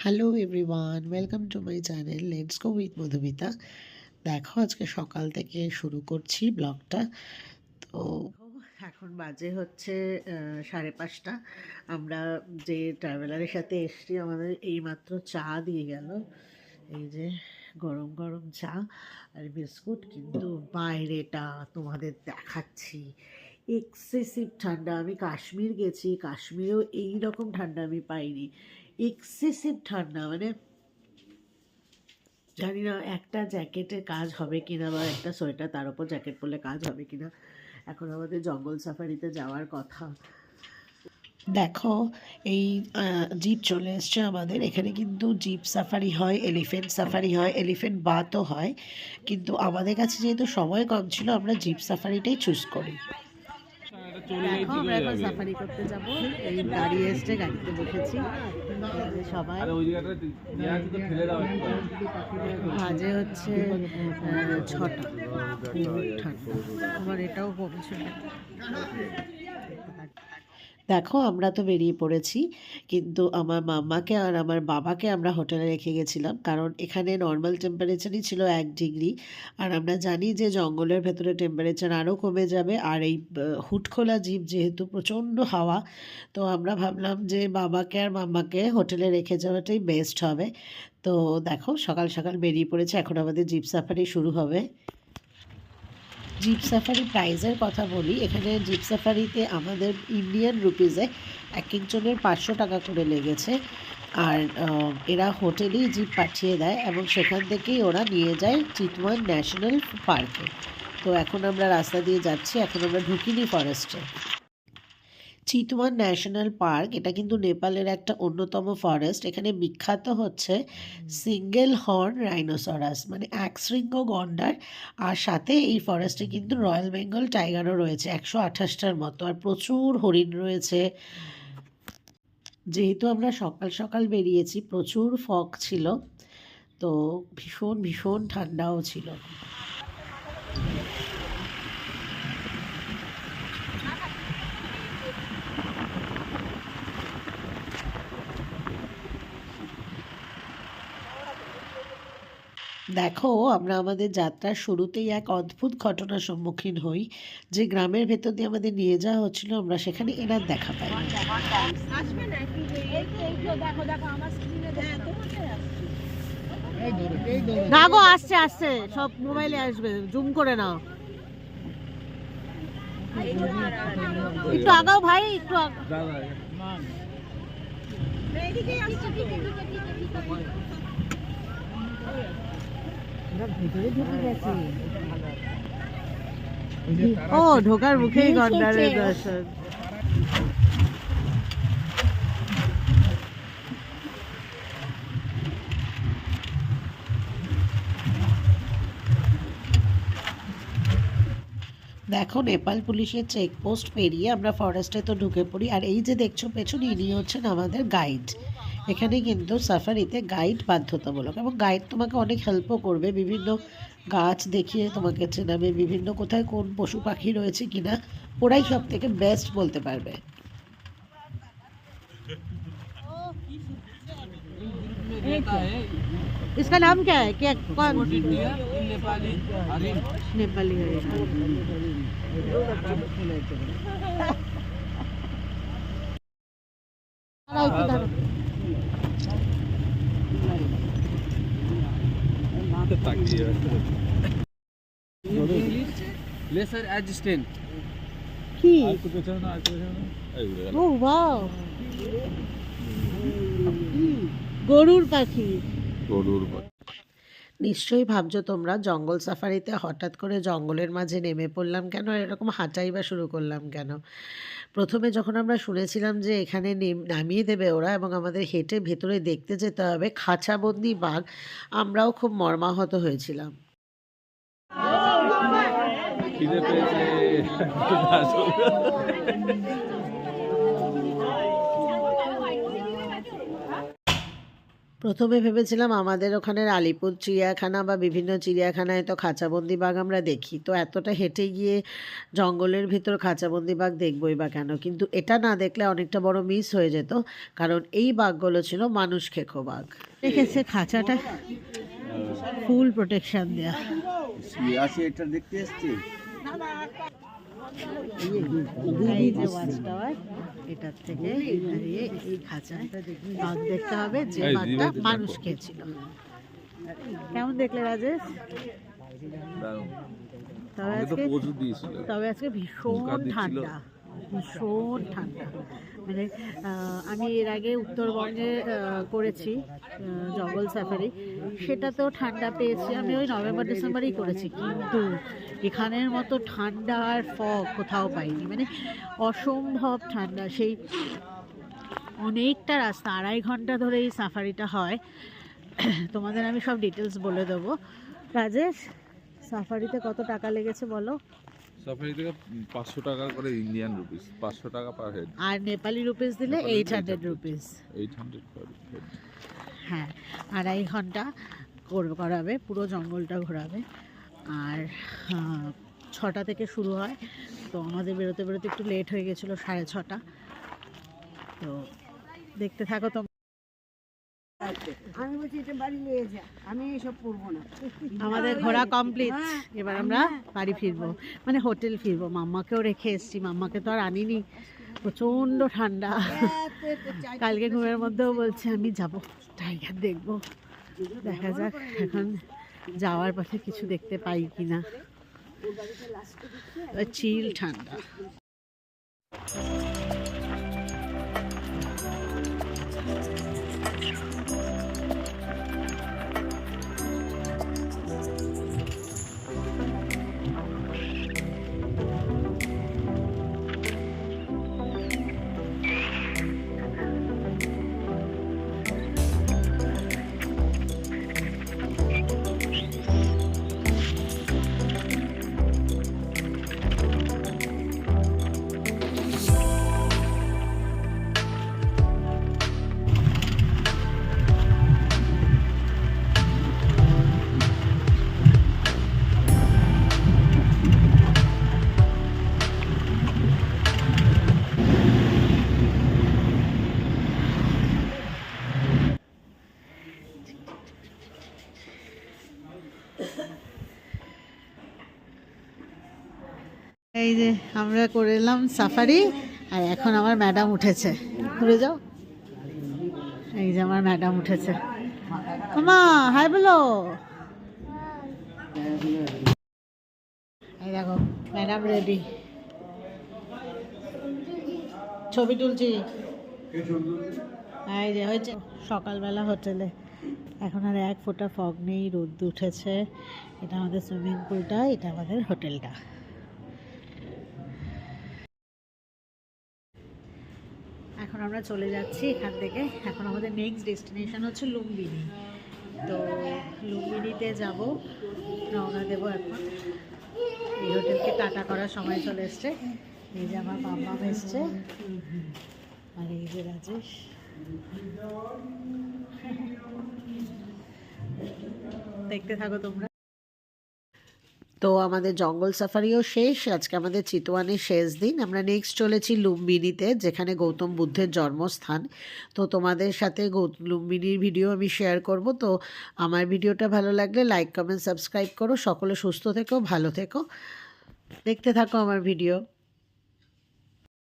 Hello everyone, welcome to my channel let's go with Madhumita. দেখো আজকে সকাল থেকে শুরু করছি ব্লগটা। তো এখন বাজে হচ্ছে 5:30। আমরা যে ট্রাভেলারের সাথে এসছি আমাদের এইমাত্র চা দিয়ে গেল, এই যে গরম গরম চা আর বিস্কুট। কিন্তু বাইরেটা তোমাদের দেখাচ্ছি, এক্সেসিভ ঠান্ডা। আমি কাশ্মীর গেছি, কাশ্মীরেও এই রকম ঠান্ডা আমি পাইনি। এক্সেসিভ ঠান্ডা, মানে জানি না একটা জ্যাকেটের কাজ হবে কিনা বা একটা সোয়েটার তার উপর জ্যাকেট পরলে কাজ হবে কিনা। এখন আমাদের জঙ্গল সাফারিতে যাওয়ার কথা। দেখো এই জিপ চলে এসছে আমাদের এখানে, কিন্তু জিপ সাফারি হয়, এলিফেন্ট সাফারি হয়, এলিফেন্ট বাথও হয়, কিন্তু আমাদের কাছে যেহেতু সময় কম ছিল আমরা জিপ সাফারিটাই চুজ করি। দেখো আমরা এখন সাফারি করতে যাব, এই গাড়ি এসছে, গাড়িতে বসেছি সবাই। বাজে হচ্ছে 6টা। ঠান্ডা আমার এটাও কমছে না। দেখো আমরা তো বেরিয়ে পড়েছি, কিন্তু আমার মাম্মাকে আর আমার বাবাকে আমরা হোটেলে রেখে গেছিলাম, কারণ এখানে নর্মাল টেম্পারেচারই ছিল 1 ডিগ্রি। আর আমরা জানি যে জঙ্গলের ভেতরে টেম্পারেচার আরও কমে যাবে, আর এই হুটখোলা জিপ যেহেতু প্রচণ্ড হাওয়া, তো আমরা ভাবলাম যে বাবাকে আর মাম্মাকে হোটেলে রেখে যাওয়াটাই বেস্ট হবে। তো দেখো সকাল সকাল বেরিয়ে পড়েছে, এখন আমাদের জিপ সাফারি শুরু হবে। জিপ সাফারি প্রাইজের কথা বলি, এখানে জিপ সাফারিতে আমাদের ইন্ডিয়ান রুপিজে এক একজনের 500 টাকা করে লেগেছে। আর এরা হোটেলেই জিপ পাঠিয়ে দেয় এবং সেখান থেকেই ওরা নিয়ে যায় চিতওয়ান ন্যাশনাল পার্কে। তো এখন আমরা রাস্তা দিয়ে যাচ্ছি, এখন আমরা ঢুকিনি ফরেস্টে। চিতওয়ান ন্যাশনাল পার্ক এটা কিন্তু নেপালের একটা অন্যতম ফরেস্ট। এখানে বিখ্যাত হচ্ছে সিঙ্গেল হর্ন রাইনোসরাস, মানে একশৃঙ্গ গন্ডার। আর সাথে এই ফরেস্টে কিন্তু রয়্যাল বেঙ্গল টাইগারও রয়েছে 128টার মতো, আর প্রচুর হরিণ রয়েছে। যেহেতু আমরা সকাল সকাল বেরিয়েছি, প্রচুর ফগ ছিল, তো ভীষণ ভীষণ ঠান্ডাও ছিল। দেখো আমরা আমাদের যাত্রার শুরুতেই এক অদ্ভুত ঘটনার সম্মুখীন হই, যে গ্রামের ভেতর দিয়ে আমাদের নিয়ে যাওয়া হচ্ছিল, আমরা সেখানে এনার দেখা পাই। না গো, আসছে আসছে, সব মোবাইলে আসবে, জুম করে নাও। একটু আগাও ভাই, একটু ও ঢোকার মুখেই গন্ডারের দর্শন। দেখো নেপাল পুলিশের চেকপোস্ট পেরিয়ে আমরা ফরেস্টে তো ঢুকে পড়ি, আর এই যে দেখছো পেছনে, ইনি হচ্ছেন আমাদের গাইড। এখানে কিন্তু সাফারিতে গাইড বাধ্যতামূলক, এবং গাইড তোমাকে অনেক হেল্পও করবে, বিভিন্ন গাছ দেখিয়ে তোমাকে চেনাবে, বিভিন্ন কোথায় কোন পশু পাখি রয়েছে কিনা ওরাই সব থেকে বেস্ট বলতে পারবে। इसका नाम क्या है, क्या कौन? नेपाली है। Lesser assistant. কি? ও ওয়াও, গরুর পাখি। নিশ্চয়ই ভাবছো তোমরা জঙ্গল সাফারিতে হঠাৎ করে জঙ্গলের মাঝে নেমে পড়লাম কেন, আর এরকম হাঁটাই বা শুরু করলাম কেন। প্রথমে যখন আমরা শুনেছিলাম যে এখানে নামিয়ে দেবে ওরা এবং আমাদের হেঁটে ভেতরে দেখতে যেতে হবে খাঁচাবন্দি বাঘ, আমরাও খুব মর্মাহত হয়েছিলাম। প্রথমে ভেবেছিলাম আমাদের ওখানের আলিপুর চিড়িয়াখানা বা বিভিন্ন চিড়িয়াখানায় তো খাঁচাবন্দি বাঘ আমরা দেখি, তো এতটা হেঁটে গিয়ে জঙ্গলের ভিতর খাঁচাবন্দি বাঘ দেখবই বা কেন, কিন্তু এটা না দেখলে অনেকটা বড় মিস হয়ে যেত, কারণ এই বাঘগুলো ছিল মানুষ খেকো বাঘ। দেখেছে খাঁচাটা ফুল প্রোটেকশন দেয়া। আসে এটা দেখতে এসছি। এই যে ওয়াচ টাওয়ার, এটার থেকে দাঁড়িয়ে এই খাঁচায় বাঘ দেখতে হবে যে বাঘটা মানুষ খেয়েছিল। কেমন দেখলে রাজেশ? তবে আজকে ভীষণ ঠান্ডা, ভীষণ ঠান্ডা। মানে আমি এর আগে উত্তরবঙ্গে করেছি জঙ্গল সাফারি, সেটাতেও ঠান্ডা পেয়েছি। আমি ওই নভেম্বর ডিসেম্বরেই করেছি, কিন্তু এখানের মতো ঠান্ডা আর ফগ কোথাও পাইনি। মানে অসম্ভব ঠান্ডা। সেই অনেকটা রাস্তা, 2.5 ঘন্টা ধরে এই সাফারিটা হয়। তোমাদের আমি সব ডিটেলস বলে দেবো। রাজেশ, সাফারিতে কত টাকা লেগেছে বলো? সাফারি থেকে 500 টাকা করে ইন্ডিয়ান রুপিস, 500 টাকা পার হেড। আর নেপালি রুপিস দিলে 800 রুপিস। 800 per head. হ্যাঁ, 2.5 ঘন্টা করাবে, পুরো জঙ্গলটা ঘোরাবে। আর 6টা থেকে শুরু হয়, তো আমাদের বেরোতে বেরোতে একটু লেট হয়ে গেছিলো, 6:30। তো দেখতে থাকো তোমরা। আমি বলছি এটা বাড়ি নিয়ে যা, আমি এসব করবো না। আমাদের ঘোরা কমপ্লিট, এবার আমরা বাড়ি ফিরবো, মানে হোটেল ফিরবো। মাম্মাকেও রেখে এসেছি, মাম্মাকে তো আর আনিনি, প্রচণ্ড ঠান্ডা। কালকে ঘুমের মধ্যেও বলছে আমি যাব, টাইগার দেখবো। দেখা যাক এখন যাওয়ার পথে কিছু দেখতে পাই কিনা। চিল ঠান্ডা। এই যে আমরা করে এলাম সাফারি, আর এখন আমার ম্যাডাম উঠেছে। ঘুরে যাও। এই যে আমার ম্যাডাম উঠেছে। মামা হাই বলো। এই দেখো ম্যাডাম রেডি, ছবি তুলছি। এই যে হয়েছে সকালবেলা হোটেলে, এখন আর 1 ফোঁটা ফগ নেই, রোদ উঠেছে। এটা আমাদের সুইমিং পুলটা, এটা আমাদের হোটেলটা। এখন আমরা চলে যাচ্ছি এখান থেকে। এখন আমাদের নেক্সট ডেস্টিনেশন হচ্ছে লুম্বিনী। তো লুম্বিনীতে যাব, রওনা দেবো এখন। এই হোটেলকে টাটা করার সময় চলে এসছে। এই যে আমার মাম্মা এসছে, আর এই যে রাজেশ। দেখতে থাকো তোমরা। তো আমাদের জঙ্গল সাফারিও শেষ, আজকে আমাদের চিতওয়ানের শেষ দিন। আমরা নেক্সট চলেছি লুম্বিনীতে, যেখানে গৌতম বুদ্ধের জন্মস্থান। তো তোমাদের সাথে লুম্বিনীর ভিডিও আমি শেয়ার করব। তো আমার ভিডিওটা ভালো লাগলে লাইক, কমেন্ট, সাবস্ক্রাইব করো। সকলে সুস্থ থেকো, ভালো থেকো, দেখতে থাকো আমার ভিডিও।